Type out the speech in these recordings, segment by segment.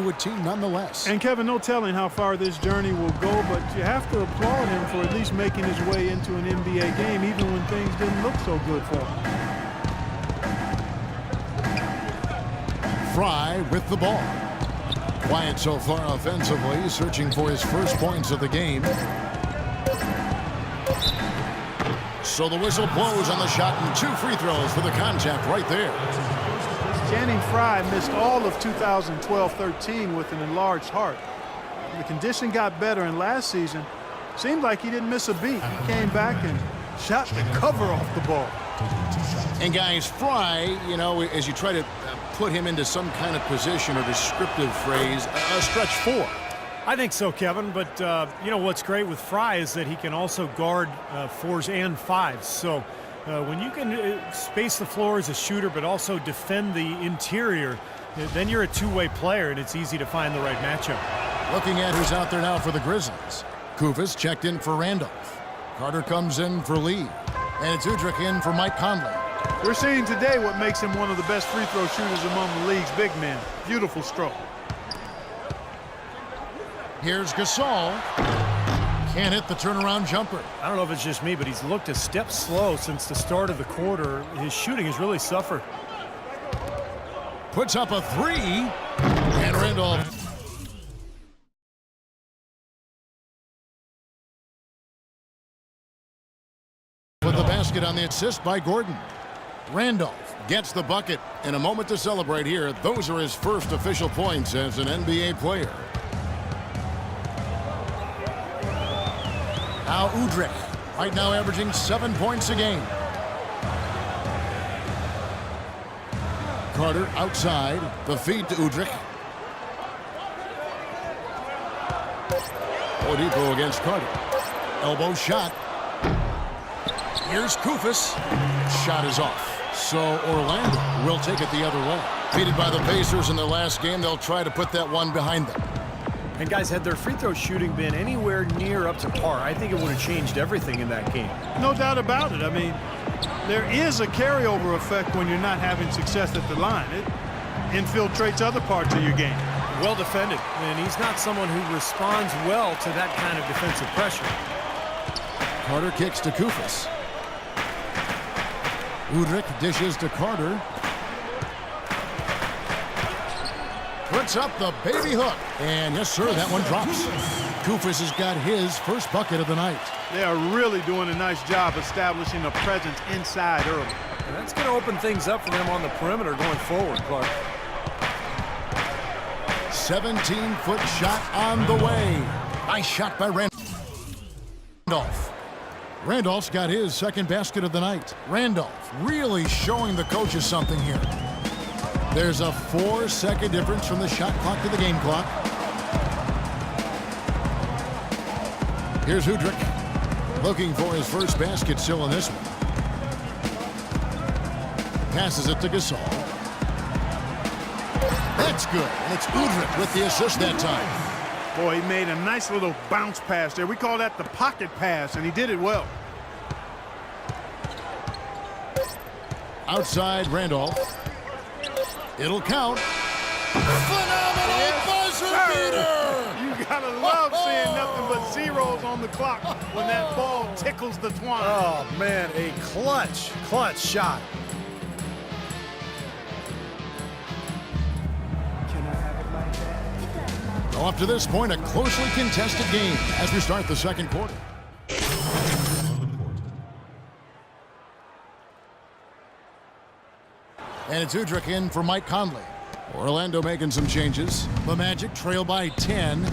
Underwood team nonetheless. And Kevin, no telling how far this journey will go, but you have to applaud him for at least making his way into an NBA game, even when things didn't look so good for him. Fry with the ball. Quiet so far offensively, searching for his first points of the game. So the whistle blows on the shot, and 2 free throws for the contact right there. Channing Frye missed all of 2012-13 with an enlarged heart. The condition got better, and last season seemed like he didn't miss a beat. He came back and shot the cover off the ball. And guys, Frye, you know, as you try to put him into some kind of position or descriptive phrase, a stretch 4. I think so, Kevin, but you know what's great with Frye is that he can also guard 4s and 5s. So when you can space the floor as a shooter but also defend the interior, then you're a two-way player, and it's easy to find the right matchup. Looking at who's out there now for the Grizzlies. Kufis checked in for Randolph. Carter comes in for Lee. And it's Udrich in for Mike Conley. We're seeing today what makes him one of the best free throw shooters among the league's big men. Beautiful stroke. Here's Gasol. Can't hit the turnaround jumper. I don't know if it's just me, but he's looked a step slow since the start of the quarter. His shooting has really suffered. Puts up a 3. And Randolph. With the basket on the assist by Gordon. Randolph gets the bucket. In a moment to celebrate here. Those are his first official points as an NBA player. Now Udrich, right now averaging 7 points a game. Carter outside, the feed to Udrich. Oladipo against Carter. Elbow shot. Here's Kufis. Shot is off. So Orlando will take it the other way. Defeated by the Pacers in their last game, they'll try to put that one behind them. And guys, had their free throw shooting been anywhere near up to par, I think it would have changed everything in that game. No doubt about it. I mean, there is a carryover effect when you're not having success at the line. It infiltrates other parts of your game. Well defended, and he's not someone who responds well to that kind of defensive pressure. Carter kicks to Kufis. Udrich dishes to Carter. Puts up the baby hook. And yes, sir, that one drops. Kufis has got his first bucket of the night. They are really doing a nice job establishing a presence inside early. And that's going to open things up for them on the perimeter going forward, Clark. 17-foot shot on the way. Nice shot by Randolph. Randolph's got his second basket of the night. Randolph really showing the coaches something here. There's a 4-second difference from the shot clock to the game clock. Here's Udrich looking for his first basket still in this one. Passes it to Gasol. That's good. And it's Udrich with the assist that time. Boy, he made a nice little bounce pass there. We call that the pocket pass, and he did it well. Outside Randolph. It'll count. Phenomenal buzzer beater! You gotta love seeing nothing but zeros on the clock when that ball tickles the twine. Oh, man, a clutch shot. Well, up to this point, a closely contested game as we start the second quarter. And it's Udrich in for Mike Conley. Orlando making some changes. The Magic trail by 10.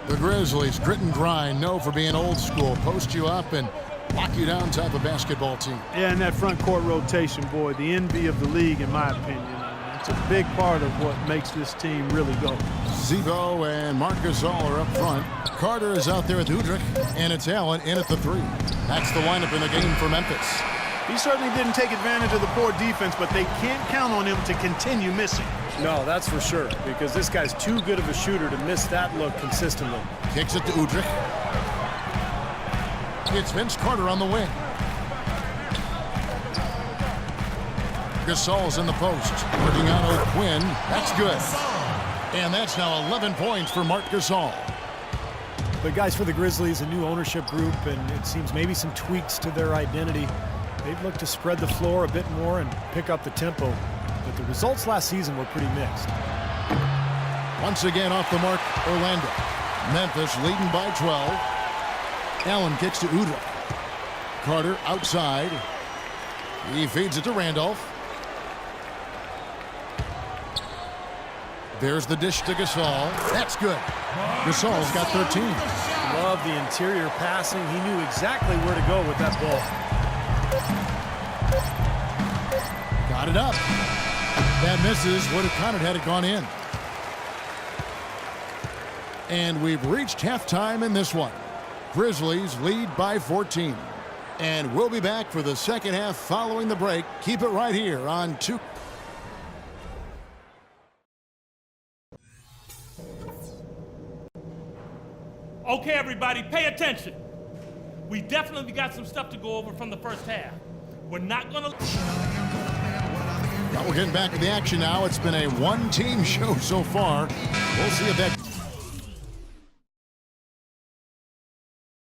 The Grizzlies, grit and grind, known for being old school. Post you up and lock you down type of basketball team. Yeah, and that front court rotation, boy, the envy of the league, in my opinion. It's a big part of what makes this team really go. Zebo and Marc Gasol are up front. Carter is out there with Udrich, and it's Allen in at the 3. That's the lineup in the game for Memphis. He certainly didn't take advantage of the poor defense, but they can't count on him to continue missing. No, that's for sure, because this guy's too good of a shooter to miss that look consistently. Kicks it to Udrich. It's Vince Carter on the wing. Gasol's in the post. Working on O'Quinn. That's good. And that's now 11 points for Marc Gasol. But guys, for the Grizzlies, a new ownership group, and it seems maybe some tweaks to their identity. They've looked to spread the floor a bit more and pick up the tempo. But the results last season were pretty mixed. Once again off the mark, Orlando. Memphis leading by 12. Allen kicks to Udrih. Carter outside. He feeds it to Randolph. There's the dish to Gasol. That's good. Gasol's got 13. Love the interior passing. He knew exactly where to go with that ball. Got it up. That misses. Would have counted had it gone in. And we've reached halftime in this one. Grizzlies lead by 14. And we'll be back for the second half following the break. Keep it right here on 2. Okay, everybody, pay attention. We definitely got some stuff to go over from the first half. We're not going to... Well, we're getting back to the action now. It's been a one-team show so far. We'll see if that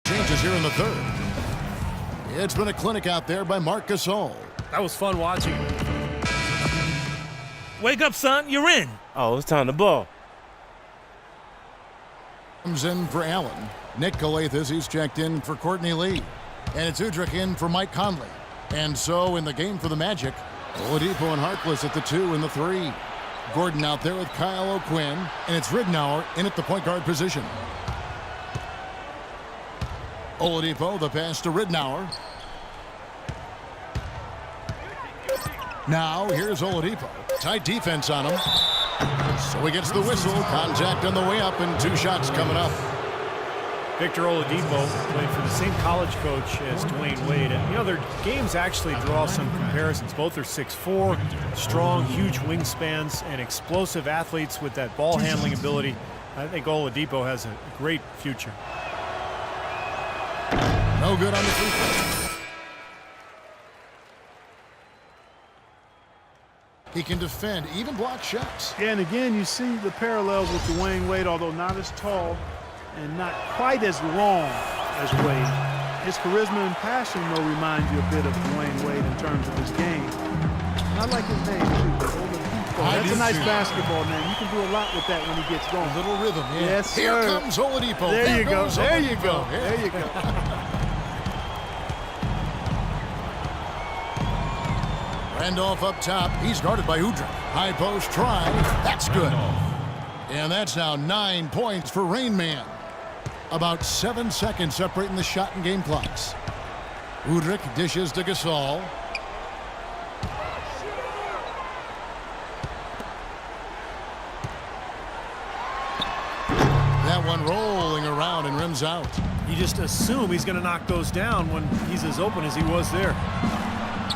changes here in the third. It's been a clinic out there by Marc Gasol. That was fun watching. Wake up, son. You're in. Oh, it's time to ball. Comes in for Allen. Nick Calathes, he's checked in for Courtney Lee. And it's Udrih in for Mike Conley. And so in the game for the Magic, Oladipo and Harkless at the 2 and the 3. Gordon out there with Kyle O'Quinn. And it's Ridnour in at the point guard position. Oladipo, the pass to Ridnour. Now here's Oladipo. Tight defense on him. So he gets the whistle. Contact on the way up and 2 shots coming up. Victor Oladipo played for the same college coach as Dwayne Wade. And, you know, their games actually draw some comparisons. Both are 6'4", strong, huge wingspans, and explosive athletes with that ball handling ability. I think Oladipo has a great future. No good on the free throw. He can defend, even block shots. Yeah, and again, you see the parallels with Dwayne Wade, although not as tall and not quite as long as Wade. His charisma and passion, though, remind you a bit of Dwayne Wade in terms of his game. And I like his name, too. Oladipo. That's a nice basketball name. You can do a lot with that when he gets going. A little rhythm, yeah. Yes, sir. Here comes Oladipo. There you go. goes There you Oladipo. go. Yeah. There you go. Randolph up top. He's guarded by Udrih. High post try. That's good. And that's now 9 points for Rain Man. About 7 seconds separating the shot and game clocks. Udrih dishes to Gasol. That one rolling around and rims out. You just assume he's going to knock those down when he's as open as he was there.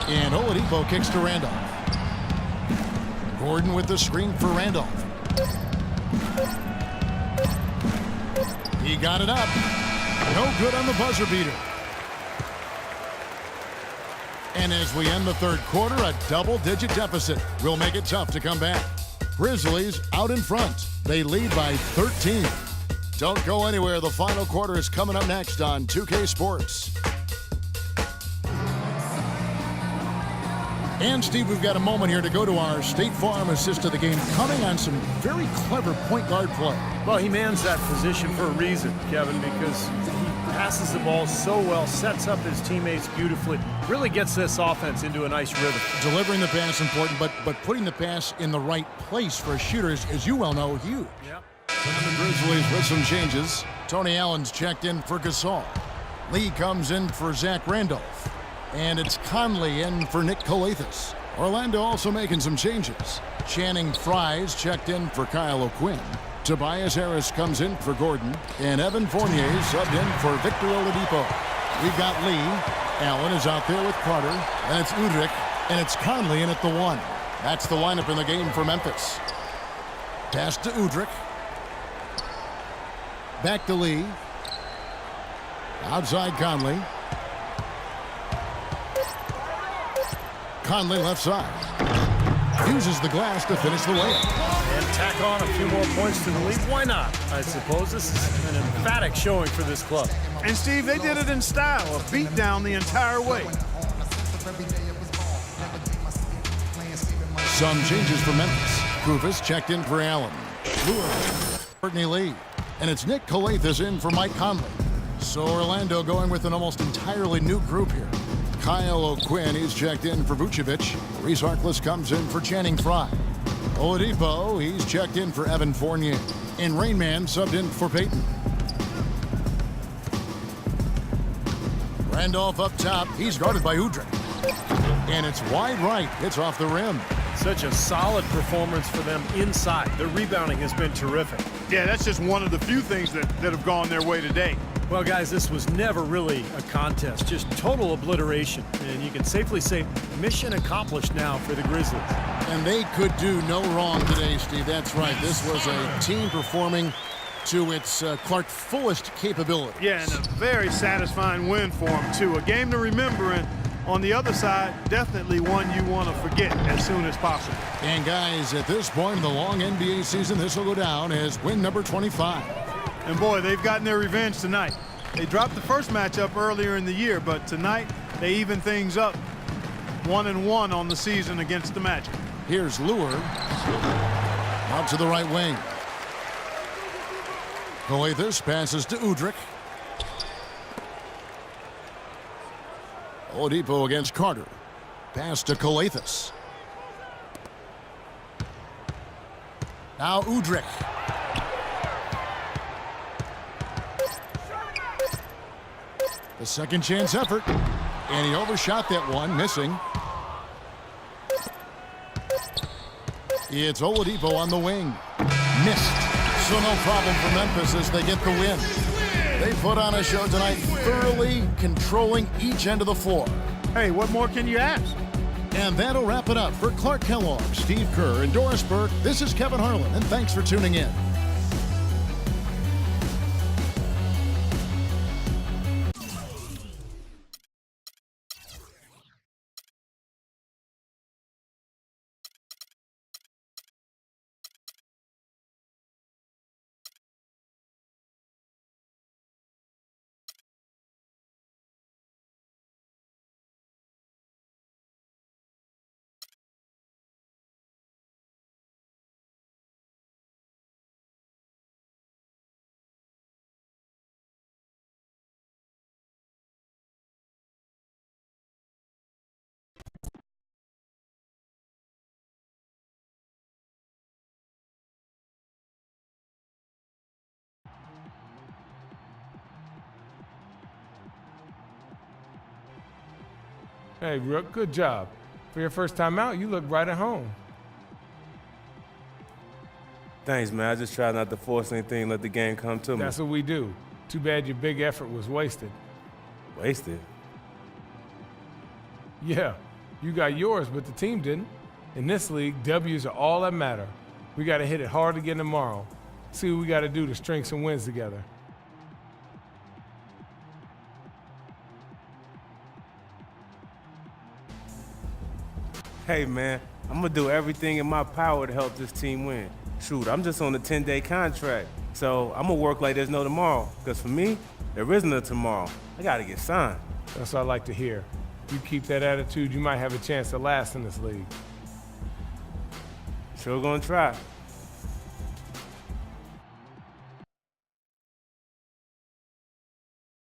And Oladipo kicks to Randolph. Gordon with the screen for Randolph. He got it up. No good on the buzzer beater. And as we end the third quarter, a double-digit deficit will make it tough to come back. Grizzlies out in front. They lead by 13. Don't go anywhere. The final quarter is coming up next on 2K Sports. And, Steve, we've got a moment here to go to our State Farm assist of the game, coming on some very clever point guard play. Well, he mans that position for a reason, Kevin, because he passes the ball so well, sets up his teammates beautifully, really gets this offense into a nice rhythm. Delivering the pass important, but putting the pass in the right place for a shooter is, as you well know, huge. Yep. And the Grizzlies with some changes. Tony Allen's checked in for Gasol. Lee comes in for Zach Randolph. And it's Conley in for Nick Calathes. Orlando also making some changes. Channing Frye's checked in for Kyle O'Quinn. Tobias Harris comes in for Gordon. And Evan Fournier subbed in for Victor Oladipo. We've got Lee. Allen is out there with Carter. And it's Udrih. And it's Conley in at the 1. That's the lineup in the game for Memphis. Pass to Udrih. Back to Lee. Outside Conley. Conley left side. Uses the glass to finish the layup. Tack on a few more points to the lead. Why not? I suppose this is an emphatic showing for this club. And Steve, they did it in style, a beat down the entire way. Some changes for Memphis. Kufis checked in for Allen. Lure, Courtney Lee. And it's Nick Calathis in for Mike Conley. So Orlando going with an almost entirely new group here. Kyle O'Quinn, he's checked in for Vucevic. Reese Harkless comes in for Channing Frye. Oladipo, he's checked in for Evan Fournier. And Rainman subbed in for Peyton. Randolph up top, he's guarded by Udrih. And it's wide right, it's off the rim. Such a solid performance for them inside. Their rebounding has been terrific. Yeah, that's just one of the few things that have gone their way today. Well, guys, this was never really a contest, just total obliteration. And you can safely say mission accomplished now for the Grizzlies. And they could do no wrong today, Steve. That's right. This was a team performing to its Clark fullest capability. Yeah, and a very satisfying win for them, too. A game to remember, and on the other side, definitely one you want to forget as soon as possible. And guys, at this point in the long NBA season, this will go down as win number 25. And boy, they've gotten their revenge tonight. They dropped the first matchup earlier in the year, but tonight they even things up 1-1 on the season against the Magic. Here's Lure. Out to the right wing. Calathis passes to Udrih. Oladipo against Carter. Pass to Calathis. Now Udrih. The second chance effort. And he overshot that one, missing. It's Oladipo on the wing. Missed. So no problem for Memphis as they get the win. They put on a show tonight, thoroughly controlling each end of the floor. Hey, what more can you ask? And that'll wrap it up for Clark Kellogg, Steve Kerr, and Doris Burke. This is Kevin Harlan, and thanks for tuning in. Hey, Rook, good job. For your first time out, you look right at home. Thanks, man. I just try not to force anything, let the game come to me. That's what we do. Too bad your big effort was wasted. Wasted? Yeah, you got yours, but the team didn't. In this league, W's are all that matter. We got to hit it hard again tomorrow. See what we got to do to string some wins together. Hey, man, I'm going to do everything in my power to help this team win. Shoot, I'm just on a 10-day contract, so I'm going to work like there's no tomorrow. Because for me, there isn't a tomorrow. I got to get signed. That's what I like to hear. You keep that attitude, you might have a chance to last in this league. Sure gonna try.